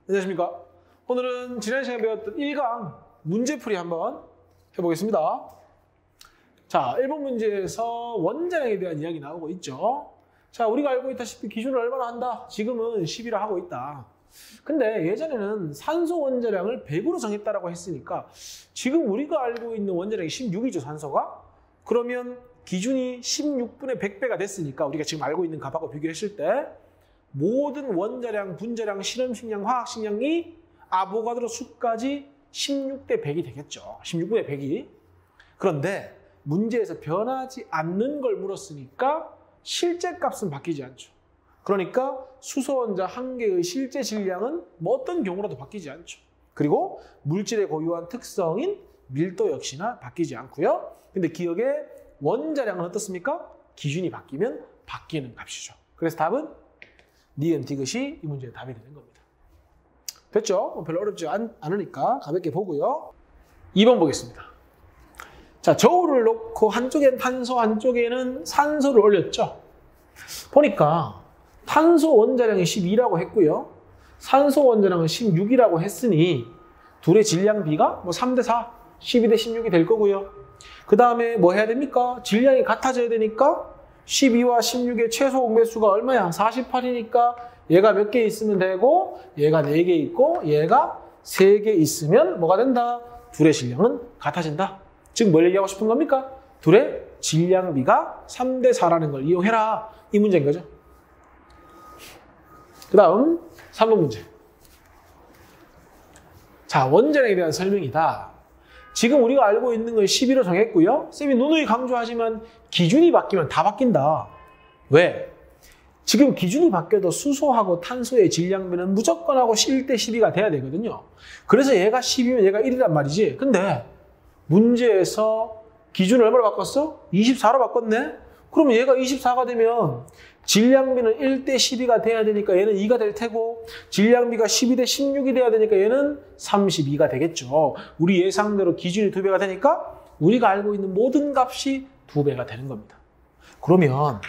안녕하십니까. 오늘은 지난 시간에 배웠던 1강 문제풀이 한번 해보겠습니다. 자, 1번 문제에서 원자량에 대한 이야기 나오고 있죠. 자, 우리가 알고 있다시피 기준을 얼마나 한다? 지금은 10이라 하고 있다. 근데 예전에는 산소 원자량을 100으로 정했다라고 했으니까 지금 우리가 알고 있는 원자량이 16이죠, 산소가. 그러면 기준이 16분의 100배가 됐으니까 우리가 지금 알고 있는 값하고 비교했을 때 모든 원자량, 분자량, 실험식량, 화학식량이 아보가드로 수까지 16대 100이 되겠죠. 16분의 100이. 그런데 문제에서 변하지 않는 걸 물었으니까 실제 값은 바뀌지 않죠. 그러니까 수소원자 한 개의 실제 질량은 뭐 어떤 경우라도 바뀌지 않죠. 그리고 물질의 고유한 특성인 밀도 역시나 바뀌지 않고요. 근데 기억에 원자량은 어떻습니까? 기준이 바뀌면 바뀌는 값이죠. 그래서 답은 니은 디귿이 이 문제의 답이 되는 겁니다. 됐죠? 별로 어렵지 않으니까 가볍게 보고요. 2번 보겠습니다. 자, 저울을 놓고 한쪽엔 탄소, 한쪽에는 산소를 올렸죠. 보니까 탄소 원자량이 12라고 했고요. 산소 원자량은 16이라고 했으니 둘의 질량 비가 뭐 3대 4, 12대 16이 될 거고요. 그 다음에 뭐 해야 됩니까? 질량이 같아져야 되니까 12와 16의 최소 공배수가 얼마야? 48이니까 얘가 몇 개 있으면 되고 얘가 4개 있고 얘가 3개 있으면 뭐가 된다? 둘의 질량은 같아진다. 즉 뭘 얘기하고 싶은 겁니까? 둘의 질량비가 3대 4라는 걸 이용해라. 이 문제인 거죠. 그 다음 3번 문제. 자, 원자량에 대한 설명이다. 지금 우리가 알고 있는 걸 12로 정했고요. 쌤이 누누이 강조하지만 기준이 바뀌면 다 바뀐다. 왜? 지금 기준이 바뀌어도 수소하고 탄소의 질량비는 무조건 하고 1대 12가 돼야 되거든요. 그래서 얘가 10이면 얘가 1이란 말이지. 근데 문제에서 기준을 얼마로 바꿨어? 24로 바꿨네? 그럼 얘가 24가 되면 질량비는 1대 12가 돼야 되니까 얘는 2가 될 테고 질량비가 12대 16이 돼야 되니까 얘는 32가 되겠죠. 우리 예상대로 기준이 2배가 되니까 우리가 알고 있는 모든 값이 2배가 되는 겁니다. 그러면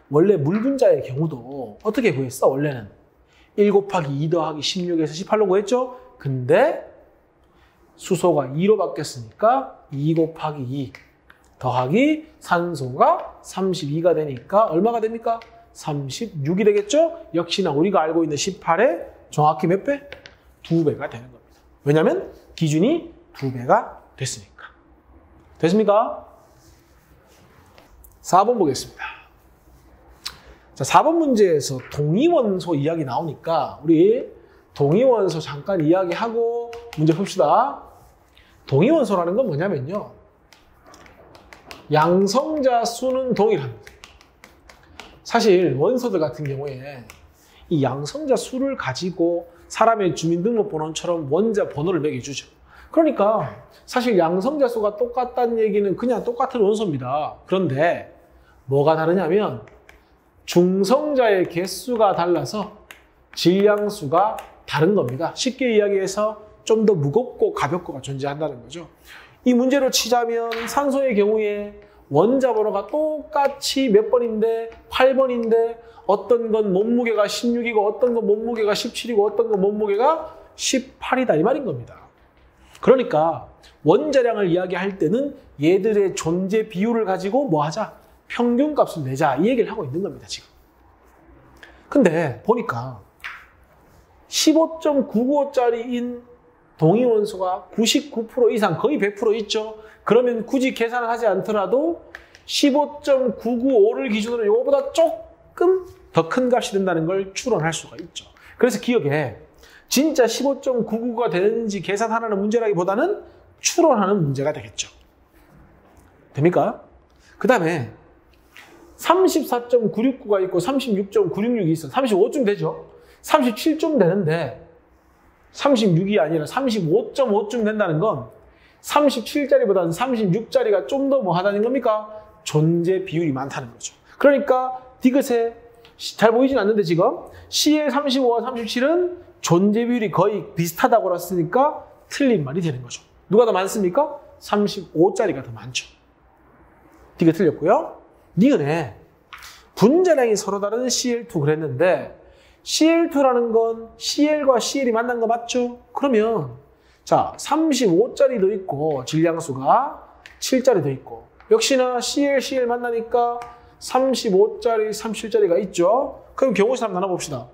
원래 물분자의 경우도 어떻게 구했어? 원래는 1 곱하기 2 더하기 16에서 18로 구했죠? 근데 수소가 2로 바뀌었으니까 2 곱하기 2 더하기 산소가 32가 되니까 얼마가 됩니까? 36이 되겠죠? 역시나 우리가 알고 있는 18에 정확히 몇 배? 2배가 되는 겁니다. 왜냐하면 기준이 2배가 됐으니까. 됐습니까? 4번 보겠습니다. 자, 4번 문제에서 동위원소 이야기 나오니까 우리 동위원소 잠깐 이야기하고 문제 풉시다. 동위원소라는 건 뭐냐면요. 양성자 수는 동일합니다. 사실 원소들 같은 경우에 이 양성자 수를 가지고 사람의 주민등록번호처럼 원자 번호를 매겨주죠. 그러니까 사실 양성자 수가 똑같다는 얘기는 그냥 똑같은 원소입니다. 그런데 뭐가 다르냐면 중성자의 개수가 달라서 질량수가 다른 겁니다. 쉽게 이야기해서 좀 더 무겁고 가볍고가 존재한다는 거죠. 이 문제로 치자면 산소의 경우에 원자 번호가 똑같이 몇 번인데 8번인데 어떤 건 몸무게가 16이고 어떤 건 몸무게가 17이고 어떤 건 몸무게가 18이다 이 말인 겁니다. 그러니까 원자량을 이야기할 때는 얘들의 존재 비율을 가지고 뭐 하자? 평균값을 내자 이 얘기를 하고 있는 겁니다. 지금. 근데 보니까 15.995짜리인 동위원소가 99% 이상 거의 100% 있죠. 그러면 굳이 계산을 하지 않더라도 15.995를 기준으로 이거보다 조금 더 큰 값이 된다는 걸 추론할 수가 있죠. 그래서 기억에 진짜 15.99가 되는지 계산하라는 문제라기보다는 추론하는 문제가 되겠죠. 됩니까? 그 다음에 34.969가 있고 36.966이 있어. 35쯤 되죠. 37쯤 되는데 36이 아니라 35.5쯤 된다는 건 37짜리보다는 36짜리가 좀 더 뭐 하다는 겁니까? 존재 비율이 많다는 거죠. 그러니까 디귿에 잘 보이진 않는데 지금 C의 35와 37은 존재 비율이 거의 비슷하다고 그랬으니까 틀린 말이 되는 거죠. 누가 더 많습니까? 35짜리가 더 많죠. 디귿 틀렸고요. 니은에 분자량이 서로 다른 Cl2 그랬는데 Cl2라는 건 Cl과 Cl이 만난 거 맞죠? 그러면 자 35짜리도 있고 질량수가 7짜리도 있고 역시나 Cl, Cl 만나니까 35짜리, 37짜리가 있죠? 그럼 경우수 한번 나눠봅시다.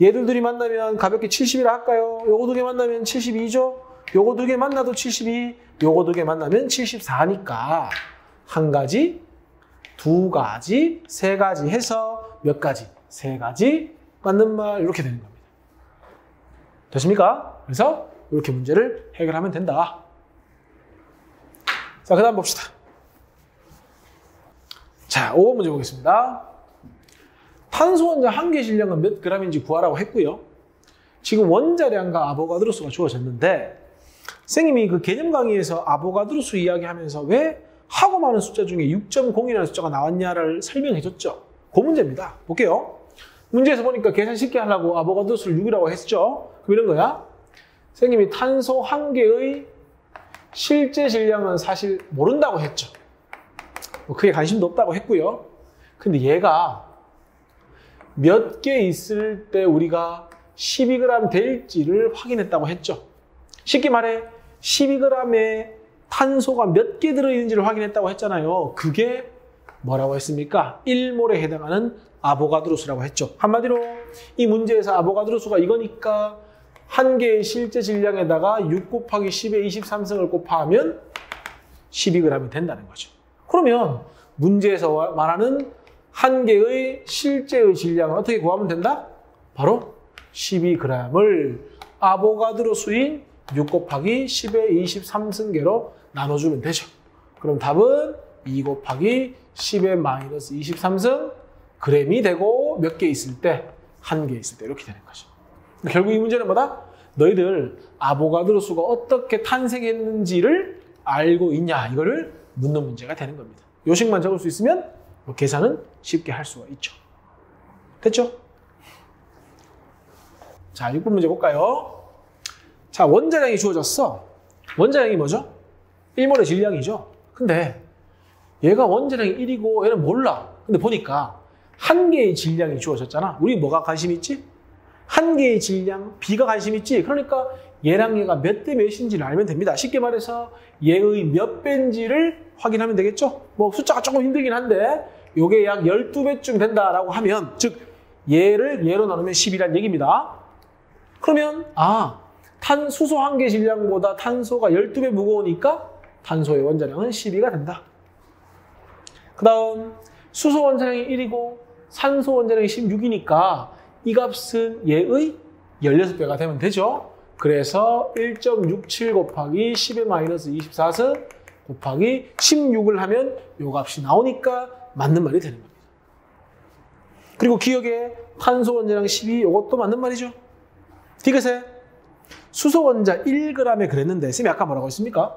얘들 둘이 만나면 가볍게 70이라 할까요? 요거 두 개 만나면 72죠? 요거 두 개 만나도 72, 요거 두 개 만나면 74니까 한 가지, 두 가지, 세 가지 해서 몇 가지? 세 가지 맞는 말 이렇게 되는 겁니다. 됐습니까? 그래서 이렇게 문제를 해결하면 된다. 자, 그 다음 봅시다. 자, 5번 문제 보겠습니다. 탄소 원자 한 개 질량은 몇 g인지 구하라고 했고요. 지금 원자량과 아보가드로수가 주어졌는데 선생님이 그 개념 강의에서 아보가드로수 이야기하면서 왜 하고 많은 숫자 중에 6.0이라는 숫자가 나왔냐를 설명해 줬죠. 그 문제입니다. 볼게요. 문제에서 보니까 계산 쉽게 하려고 아보가드로수를 6이라고 했죠. 그럼 이런 거야. 선생님이 탄소 한 개의 실제 질량은 사실 모른다고 했죠. 뭐 크게 관심도 없다고 했고요. 근데 얘가 몇 개 있을 때 우리가 12g 될지를 확인했다고 했죠. 쉽게 말해 12g의 탄소가 몇 개 들어있는지를 확인했다고 했잖아요. 그게 뭐라고 했습니까? 1몰에 해당하는 아보가드로수라고 했죠. 한마디로 이 문제에서 아보가드로수가 이거니까 한 개의 실제 질량에다가 6 곱하기 10의 23승을 곱하면 12g이 된다는 거죠. 그러면 문제에서 말하는 한 개의 실제의 질량을 어떻게 구하면 된다? 바로 12g을 아보가드로수인 6 곱하기 10의 23승계로 나눠주면 되죠. 그럼 답은 2 곱하기 10의 마이너스 23승 g이 되고 몇 개 있을 때? 한 개 있을 때 이렇게 되는 거죠. 결국 이 문제는 뭐다? 너희들 아보가드로수가 어떻게 탄생했는지를 알고 있냐 이거를 묻는 문제가 되는 겁니다. 요식만 적을 수 있으면 계산은 쉽게 할 수가 있죠. 됐죠? 자, 6번 문제 볼까요? 자, 원자량이 주어졌어. 원자량이 뭐죠? 1몰의 질량이죠. 근데 얘가 원자량이 1이고 얘는 몰라. 근데 보니까 한 개의 질량이 주어졌잖아. 우리 뭐가 관심 있지? 한 개의 질량, B가 관심 있지? 그러니까 얘랑 얘가 몇 대 몇인지를 알면 됩니다. 쉽게 말해서 얘의 몇 배인지를 확인하면 되겠죠? 뭐 숫자가 조금 힘들긴 한데 요게 약 12배쯤 된다라고 하면 즉 얘를 얘로 나누면 10이란 얘기입니다. 그러면 수소 한 개 질량보다 탄소가 12배 무거우니까 탄소의 원자량은 12가 된다. 그 다음 수소 원자량이 1이고 산소 원자량이 16이니까 이 값은 얘의 16배가 되면 되죠. 그래서 1.67 곱하기 10의 마이너스 24승 곱하기 16을 하면 이 값이 나오니까 맞는 말이 되는 겁니다. 그리고 기억에 탄소 원자량 12 이것도 맞는 말이죠. 디귿에 수소 원자 1g에 그랬는데 쌤이 아까 뭐라고 했습니까?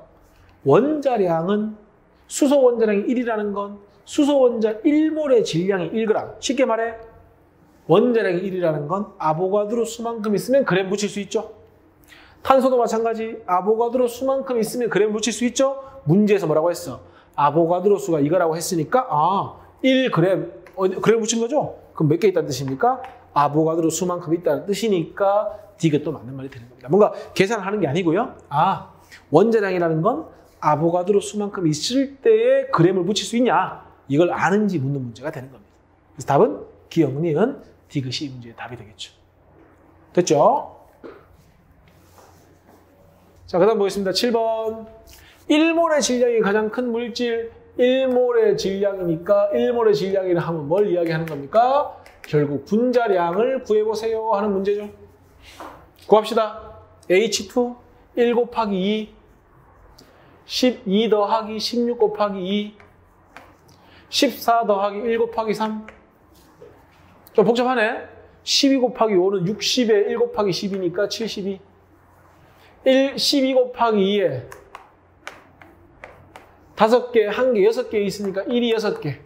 원자량은 수소 원자량이 1이라는 건 수소 원자 1몰의 질량이 1g. 쉽게 말해 원자량이 1이라는 건 아보가드로 수만큼 있으면 그램 붙일 수 있죠. 탄소도 마찬가지 아보가드로 수만큼 있으면 그램 붙일 수 있죠. 문제에서 뭐라고 했어? 아보가드로 수가 이거라고 했으니까 1g 그램 붙인 거죠. 그럼 몇 개 있다는 뜻입니까? 아보가드로 수만큼 있다는 뜻이니까 디귿도 맞는 말이 되는 겁니다. 뭔가 계산을 하는 게 아니고요. 원자량이라는 건 아보가드로 수만큼 있을 때에 그램을 붙일 수 있냐 이걸 아는지 묻는 문제가 되는 겁니다. 그래서 답은 기억, 니은, 디귿이 이 문제의 답이 되겠죠. 됐죠? 자, 그 다음 보겠습니다. 7번. 1몰의 질량이 가장 큰 물질, 1몰의 질량이니까 1몰의 질량이라 하면 뭘 이야기하는 겁니까? 결국 분자량을 구해보세요 하는 문제죠. 구합시다. H2 1 곱하기 2 12 더하기 16 곱하기 2 14 더하기 1 곱하기 3 좀 복잡하네. 12 곱하기 5는 60에 1 곱하기 10이니까 72 12 곱하기 2에 5개, 1개, 6개 있으니까 1이 6개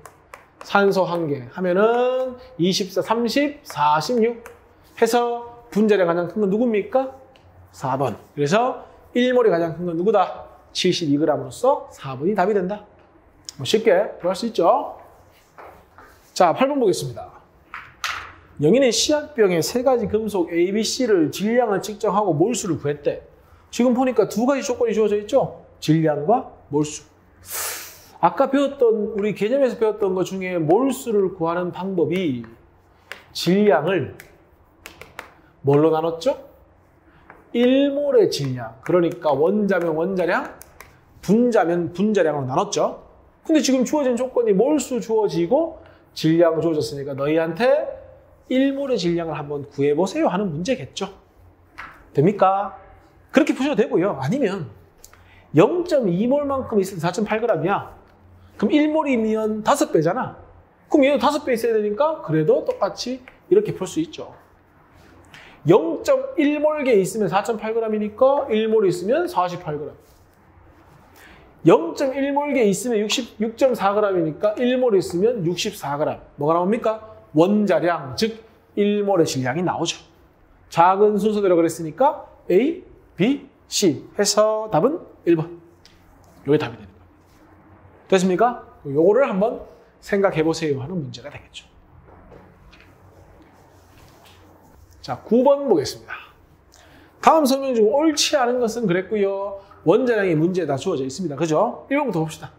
산소 1개 하면은 24, 30, 46 해서 분자량 가장 큰 건 누굽니까? 4번. 그래서 1몰이 가장 큰 건 누구다? 72g으로서 4번이 답이 된다. 쉽게 구할 수 있죠. 자, 8번 보겠습니다. 영인의 시약병의 3가지 금속 A, B, C를 질량을 측정하고 몰수를 구했대. 지금 보니까 2가지 조건이 주어져 있죠? 질량과 몰수. 아까 배웠던, 우리 개념에서 배웠던 것 중에 몰수를 구하는 방법이 질량을 뭘로 나눴죠? 1몰의 질량. 그러니까 원자면 원자량, 분자면 분자량으로 나눴죠. 근데 지금 주어진 조건이 몰수 주어지고 질량 주어졌으니까 너희한테 1몰의 질량을 한번 구해보세요 하는 문제겠죠. 됩니까? 그렇게 푸셔도 되고요. 아니면 0.2몰만큼 있을 때 4.8g이야. 그럼 1몰이면 5배잖아. 그럼 얘는 5배 있어야 되니까 그래도 똑같이 이렇게 풀 수 있죠. 0.1몰계 있으면 4.8g이니까 1몰 있으면 48g. 0.1몰계 있으면 6.4g이니까 1몰 있으면 64g. 뭐가 나옵니까? 원자량, 즉 1몰의 질량이 나오죠. 작은 순서대로 그랬으니까 A, B, C 해서 답은 1번. 이게 답이 되는 겁니다. 됐습니까? 요거를 한번 생각해 보세요 하는 문제가 되겠죠. 자, 9번 보겠습니다. 다음 설명 중 옳지 않은 것은 그랬고요. 원자량이 문제에 다 주어져 있습니다. 그죠? 1번부터 봅시다.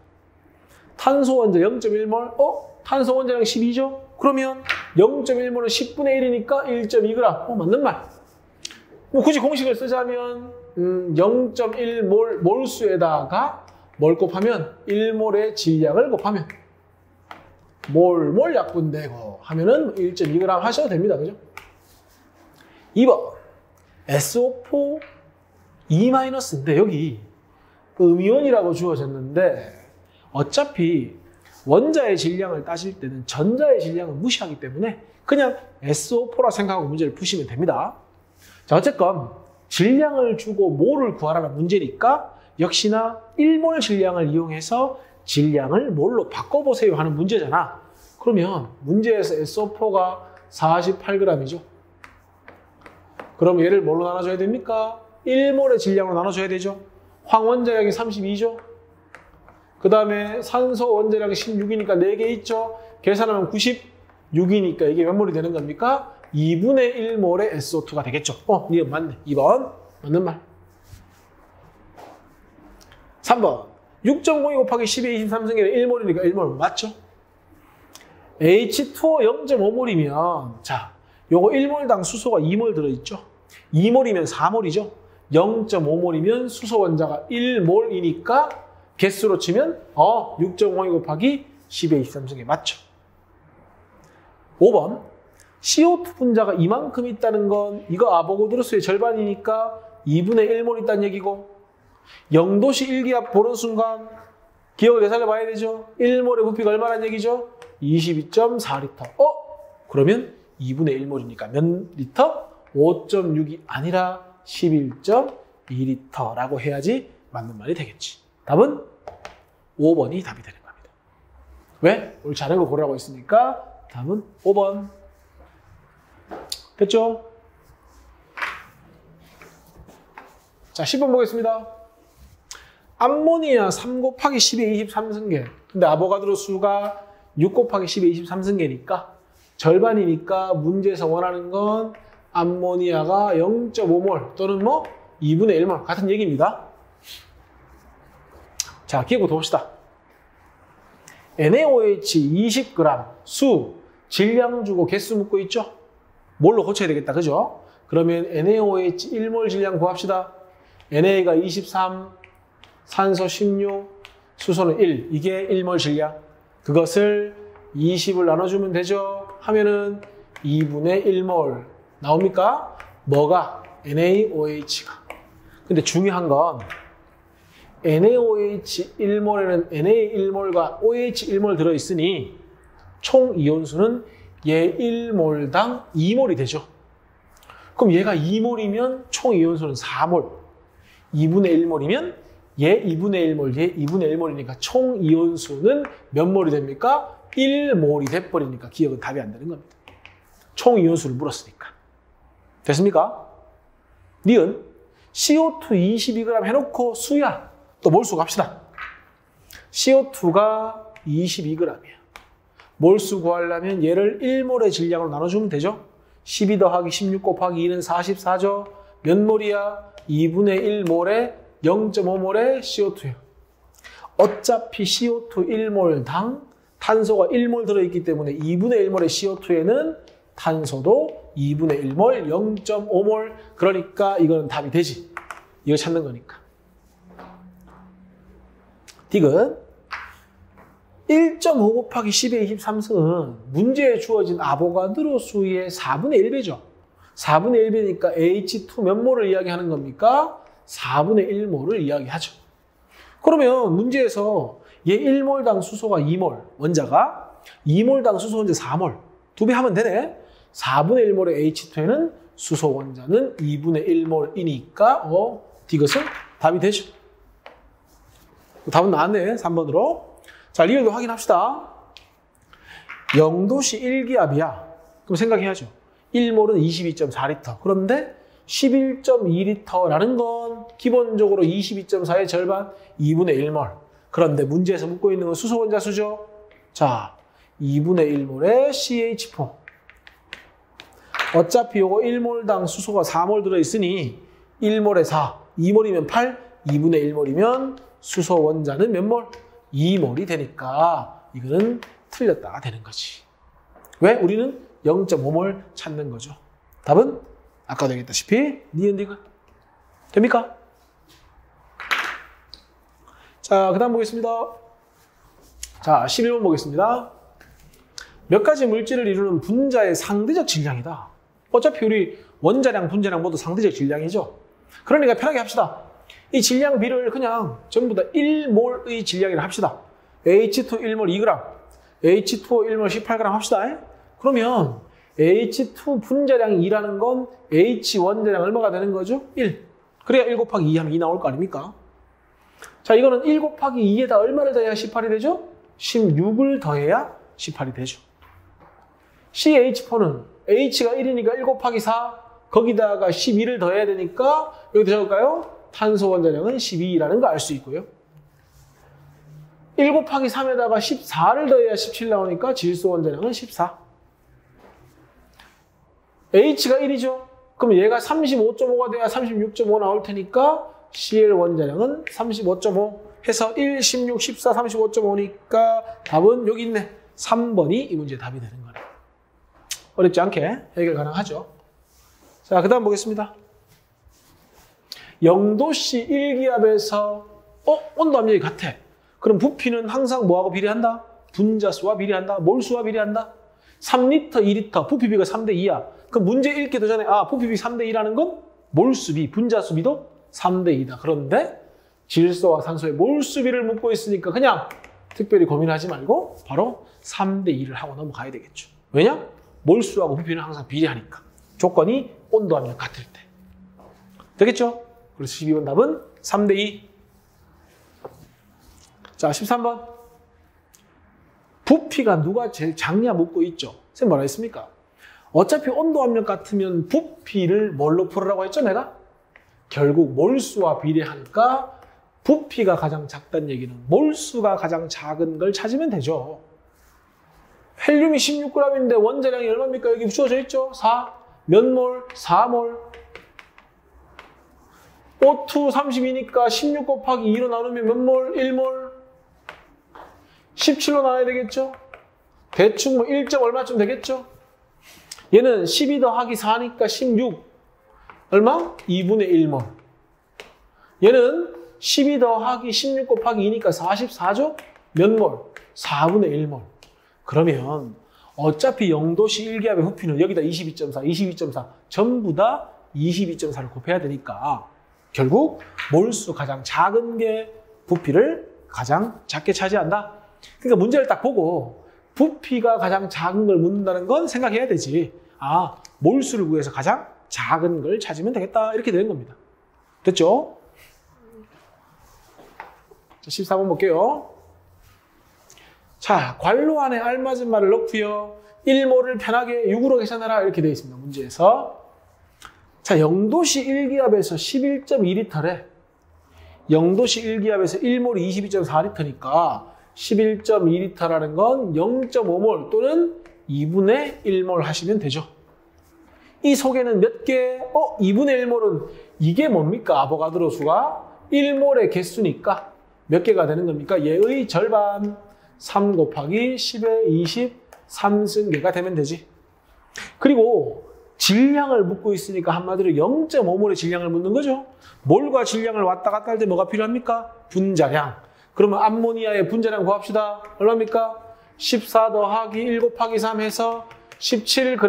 탄소 원자 0.1몰. 탄소 원자량 12죠? 그러면 0.1몰은 10분의 1이니까 1.2g. 맞는 말. 뭐 굳이 공식을 쓰자면 0.1몰 몰수에다가 뭘 곱하면 1몰의 질량을 곱하면 몰 약분되고 하면은 1.2g 하셔도 됩니다. 그죠? 2번 SO4 2-인데 여기 음이온이라고 주어졌는데 어차피 원자의 질량을 따질 때는 전자의 질량을 무시하기 때문에 그냥 SO4라 생각하고 문제를 푸시면 됩니다. 자, 어쨌건 질량을 주고 몰을 구하라는 문제니까 역시나 1몰 질량을 이용해서 질량을 몰로 바꿔보세요 하는 문제잖아. 그러면 문제에서 SO4가 48g이죠. 그럼 얘를 뭘로 나눠줘야 됩니까? 1몰의 질량으로 나눠줘야 되죠. 황원자량이 32죠. 그 다음에 산소 원자량이 16이니까 4개 있죠. 계산하면 96이니까 이게 몇 몰이 되는 겁니까? 2분의 1몰의 SO2가 되겠죠. 이건 맞네. 2번. 맞는 말. 3번. 6.02 곱하기 10의 23승계는 1몰이니까 1몰 맞죠? H2O 0.5몰이면 자, 요거 1몰당 수소가 2몰 들어있죠? 2몰이면 4몰이죠? 0.5몰이면 수소 원자가 1몰이니까 개수로 치면 6.02 곱하기 10의 23승계 맞죠? 5번. CO2 분자가 이만큼 있다는 건 이거 아보가드로수의 절반이니까 2분의 1몰 있다는 얘기고 0도씨 1기압 보는 순간 기억을 되살려 봐야 되죠? 1몰의 부피가 얼마란 얘기죠? 22.4리터. 그러면 2분의 1몰이니까 몇 리터? 5.6이 아니라 11.2리터라고 해야지 맞는 말이 되겠지. 답은 5번이 답이 되는 겁니다. 왜? 옳지 않은 거 고르라고 했으니까 답은 5번. 됐죠? 자, 10번 보겠습니다. 암모니아 3 곱하기 10의 23승계. 근데 아보가드로 수가 6 곱하기 10의 23승계니까 절반이니까 문제에서 원하는 건 암모니아가 0.5몰 또는 2분의 1몰 같은 얘기입니다. 자, 기억부터 봅시다. NaOH 20g 수 질량 주고 개수 묻고 있죠? 몰로 고쳐야 되겠다. 그죠? 그러면 NaOH 1몰 질량 구합시다. NA가 23, 산소 16, 수소는 1. 이게 1몰 질량. 그것을 20을 나눠주면 되죠? 하면은 2분의 1몰 나옵니까? 뭐가? NaOH가. 근데 중요한 건 NaOH 1몰에는 Na 1몰과 OH 1몰 들어있으니 총 이온수는 얘 1몰당 2몰이 되죠. 그럼 얘가 2몰이면 총 이온수는 4몰. 2분의 1몰이면 얘 2분의 1몰, 얘 2분의 1몰이니까 총 이온수는 몇 몰이 됩니까? 1몰이 돼버리니까 기억은 답이 안 되는 겁니다. 총 이온수를 물었으니까. 됐습니까? 니은 CO2 22g 해놓고 수야. 또 몰수 갑시다. CO2가 22g이야. 몰수 구하려면 얘를 1몰의 질량으로 나눠주면 되죠. 12 더하기 16 곱하기 2는 44죠. 몇 몰이야? 2분의 1몰에 0.5몰의 CO2예요. 어차피 CO2 1몰당 탄소가 1몰 들어있기 때문에 2분의 1몰의 CO2에는 탄소도 2분의 1몰 0.5몰. 그러니까 이거는 답이 되지. 이거 찾는 거니까. 딕은 1.5 곱하기 10의 23승은 문제에 주어진 아보가드로 수의 4분의 1배죠. 4분의 1배니까 H2 몇 몰을 이야기하는 겁니까? 4분의 1몰을 이야기하죠. 그러면 문제에서 얘 1몰당 수소가 2몰, 원자가 2몰당 수소 원자 4몰, 2배 하면 되네. 4분의 1몰의 H2에는 수소 원자는 2분의 1몰이니까 디귿은 답이 되죠. 답은 나왔네, 3번으로. 자, 리얼도 확인합시다. 0도씨 1기압이야. 그럼 생각해야죠. 1몰은 22.4리터. 그런데 11.2리터라는 건 기본적으로 22.4의 절반 2분의 1몰. 그런데 문제에서 묻고 있는 건 수소 원자 수죠. 자, 2분의 1몰의 CH4. 어차피 요거 1몰당 수소가 4몰 들어있으니 1몰에 4, 2몰이면 8, 2분의 1몰이면 수소 원자는 몇 몰? 2몰이 되니까 이거는 틀렸다 되는 거지. 왜? 우리는 0.5몰 찾는 거죠. 답은 아까도 얘기했다시피 니은디귿. 됩니까? 자, 그 다음 보겠습니다. 자, 11번 보겠습니다. 몇 가지 물질을 이루는 분자의 상대적 질량이다. 어차피 우리 원자량, 분자량 모두 상대적 질량이죠. 그러니까 편하게 합시다. 이 질량 비를 그냥 전부 다 1몰의 질량이라 합시다. H2 1몰 2g, H2O 1몰 18g 합시다. 그러면 H2 분자량이 2라는 건 H 원자량 얼마가 되는 거죠? 1. 그래야 1 곱하기 2 하면 2 나올 거 아닙니까? 자, 이거는 1 곱하기 2에다 얼마를 더해야 18이 되죠? 16을 더해야 18이 되죠. CH4는 H가 1이니까 1 곱하기 4, 거기다가 12를 더해야 되니까 여기 적을까요? 탄소 원자량은 12라는 거 알 수 있고요. 1 곱하기 3에다가 14를 더해야 17 나오니까 질소 원자량은 14. H가 1이죠. 그럼 얘가 35.5가 돼야 36.5 나올 테니까 Cl 원자량은 35.5 해서 1, 16, 14, 35.5니까 답은 여기 있네. 3번이 이 문제의 답이 되는 거네. 어렵지 않게 해결 가능하죠. 자, 그 다음 보겠습니다. 0도씨 1기압에서 온도 압력이 같아. 그럼 부피는 항상 뭐하고 비례한다? 분자수와 비례한다. 몰수와 비례한다. 3리터, 2리터, 부피비가 3대2야. 그럼 문제 읽기 도전에 부피비 3대2라는 건 몰수비, 분자수비도 3대2다. 그런데 질소와 산소의 몰수비를 묻고 있으니까 그냥 특별히 고민하지 말고 바로 3대2를 하고 넘어가야 되겠죠. 왜냐? 몰수하고 부피는 항상 비례하니까. 조건이 온도 압력 같을 때. 되겠죠? 그래서 12번 답은 3대2. 자, 13번. 부피가 누가 제일 작냐 묻고 있죠. 선생님 뭐라 했습니까? 어차피 온도 압력 같으면 부피를 뭘로 풀으라고 했죠, 내가? 결국 몰수와 비례하니까 부피가 가장 작다는 얘기는 몰수가 가장 작은 걸 찾으면 되죠. 헬륨이 16g인데 원자량이 얼마입니까? 여기 주어져 있죠? 4. 몇 몰? 4몰. O2 32니까 16 곱하기 2로 나누면 몇 몰? 1몰. 17로 나눠야 되겠죠? 대충 뭐 1점 얼마쯤 되겠죠? 얘는 12 더하기 4니까 16. 얼마? 2분의 1몰. 얘는 12 더하기 16 곱하기 2니까 44죠? 몇 몰? 4분의 1몰. 그러면 어차피 0도씨 1기압의 부피는 여기다 22.4, 22.4 전부 다 22.4를 곱해야 되니까 결국 몰수 가장 작은 게 부피를 가장 작게 차지한다. 그러니까 문제를 딱 보고 부피가 가장 작은 걸 묻는다는 건 생각해야 되지. 몰수를 구해서 가장 작은 걸 찾으면 되겠다. 이렇게 되는 겁니다. 됐죠? 자, 14번 볼게요. 자, 관로 안에 알맞은 말을 넣고요. 1몰을 편하게 6으로 계산해라. 이렇게 되어 있습니다. 문제에서. 자, 0도씨 1기압에서 11.2리터래. 0도씨 1기압에서 1몰이 22.4리터니까 11.2L라는 건 0.5몰 또는 2분의 1몰 하시면 되죠. 이 속에는 몇 개? 2분의 1몰은 이게 뭡니까? 아보가드로 수가 1몰의 개수니까 몇 개가 되는 겁니까? 얘의 절반 3 곱하기 10의 20 3승계가 되면 되지. 그리고 질량을 묻고 있으니까 한마디로 0.5몰의 질량을 묻는 거죠. 몰과 질량을 왔다 갔다 할 때 뭐가 필요합니까? 분자량. 그러면 암모니아의 분자량 구합시다. 얼마입니까? 14 더하기 1 곱하기 3 해서 17g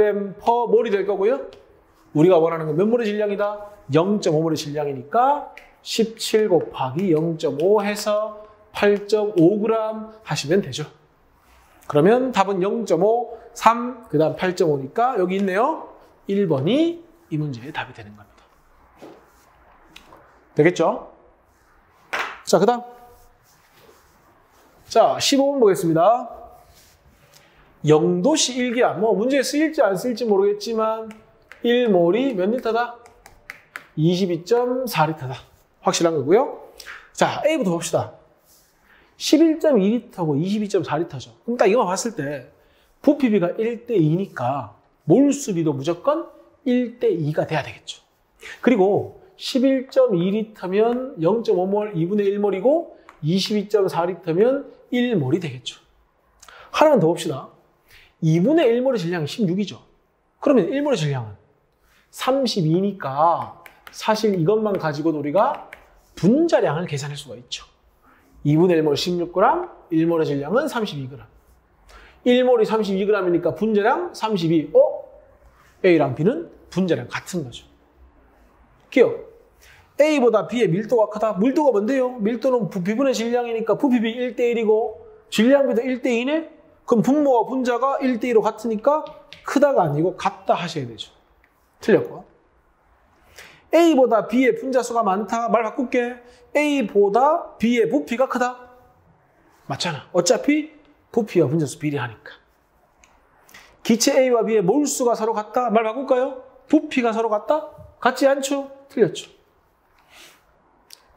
per 몰이 될 거고요. 우리가 원하는 건 몇 몰의 질량이다? 0.5몰의 질량이니까 17 곱하기 0.5 해서 8.5g 하시면 되죠. 그러면 답은 0.5, 3, 그 다음 8.5니까 여기 있네요. 1번이 이 문제의 답이 되는 겁니다. 되겠죠? 자, 그 다음. 자, 15번 보겠습니다. 0도씨 1기압. 문제에 쓰일지 안 쓰일지 모르겠지만 1몰이 몇 리터다? 22.4리터다. 확실한 거고요. 자, A부터 봅시다. 11.2L고 22.4L죠. 그럼 딱 이거만 봤을 때 부피비가 1대2니까 몰수비도 무조건 1대2가 돼야 되겠죠. 그리고 11.2L면 0.5몰 2분의 1몰이고 22.4L면 1몰이 되겠죠. 하나만 더 봅시다. 2분의 1몰의 질량이 16이죠. 그러면 1몰의 질량은 32니까 사실 이것만 가지고도 우리가 분자량을 계산할 수가 있죠. 2분의 1몰 16g, 1몰의 질량은 32g. 1몰이 32g이니까 분자량 32. A랑 B는 분자량 같은 거죠. 기억. A보다 B의 밀도가 크다. 밀도가 뭔데요? 밀도는 부피분의 질량이니까 부피비 1대1이고 질량비도 1대2네? 그럼 분모와 분자가 1대2로 같으니까 크다가 아니고 같다 하셔야 되죠. 틀렸고. A보다 B의 분자수가 많다. 말 바꿀게. A보다 B의 부피가 크다. 맞잖아. 어차피 부피와 분자수 비례하니까. 기체 A와 B의 몰수가 서로 같다. 말 바꿀까요? 부피가 서로 같다? 같지 않죠? 틀렸죠.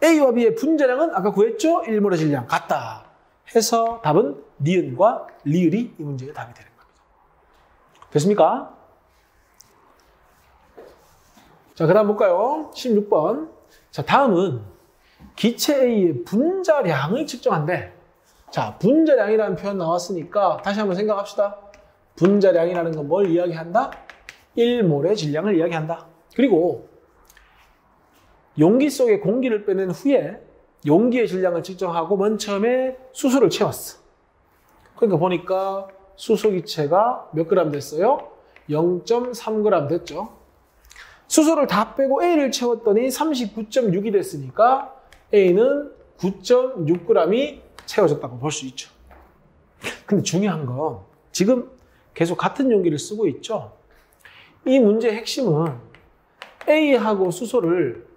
A와 B의 분자량은 아까 구했죠? 1몰의 질량 같다. 해서 답은 니은과 리을이 이 문제의 답이 되는 겁니다. 됐습니까? 자, 그 다음 볼까요? 16번. 자, 다음은 기체 A의 분자량을 측정한대. 자, 분자량이라는 표현 나왔으니까 다시 한번 생각합시다. 분자량이라는 건 뭘 이야기한다? 1몰의 질량을 이야기한다. 그리고 용기 속에 공기를 빼낸 후에 용기의 질량을 측정하고 맨 처음에 수소를 채웠어. 그러니까 보니까 수소 기체가 몇 그램 됐어요? 0.3g 됐죠. 수소를 다 빼고 A를 채웠더니 39.6이 됐으니까 A는 9.6g이 채워졌다고 볼 수 있죠. 근데 중요한 건 지금 계속 같은 용기를 쓰고 있죠. 이 문제의 핵심은 A하고 수소를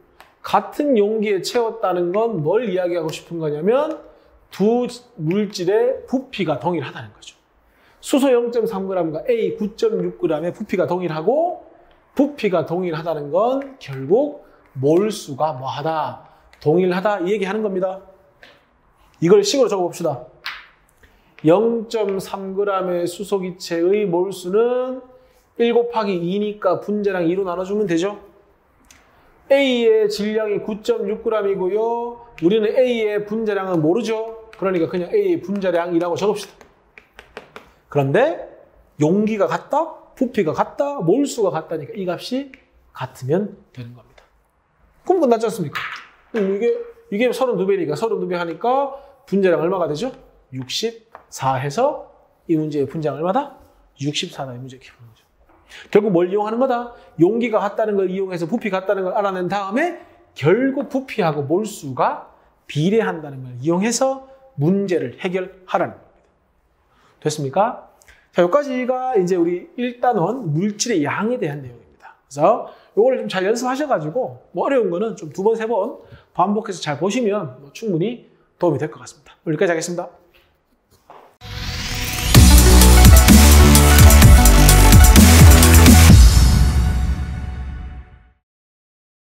같은 용기에 채웠다는 건 뭘 이야기하고 싶은 거냐면 두 물질의 부피가 동일하다는 거죠. 수소 0.3g과 A 9.6g의 부피가 동일하고 부피가 동일하다는 건 결국 몰수가 뭐하다? 동일하다 이 얘기하는 겁니다. 이걸 식으로 적어봅시다. 0.3g의 수소기체의 몰수는 1 곱하기 2니까 분자량 2로 나눠주면 되죠. A의 질량이 9.6g이고요. 우리는 A의 분자량은 모르죠. 그러니까 그냥 A의 분자량이라고 적읍시다. 그런데 용기가 같다? 부피가 같다? 몰수가 같다니까 이 값이 같으면 되는 겁니다. 그럼 끝났지 않습니까? 이게 32배니까 32배 하니까 분자량 얼마가 되죠? 64 해서 이 문제의 분자량 얼마다? 64다 이 문제 기본 거죠. 결국 뭘 이용하는 거다? 용기가 같다는 걸 이용해서 부피 같다는 걸 알아낸 다음에 결국 부피하고 몰수가 비례한다는 걸 이용해서 문제를 해결하라는 겁니다. 됐습니까? 자, 여기까지가 이제 우리 1단원 물질의 양에 대한 내용입니다. 그래서 요거를 좀 잘 연습하셔가지고 뭐 어려운 거는 좀 2번, 3번 반복해서 잘 보시면 충분히 도움이 될 것 같습니다. 여기까지 하겠습니다.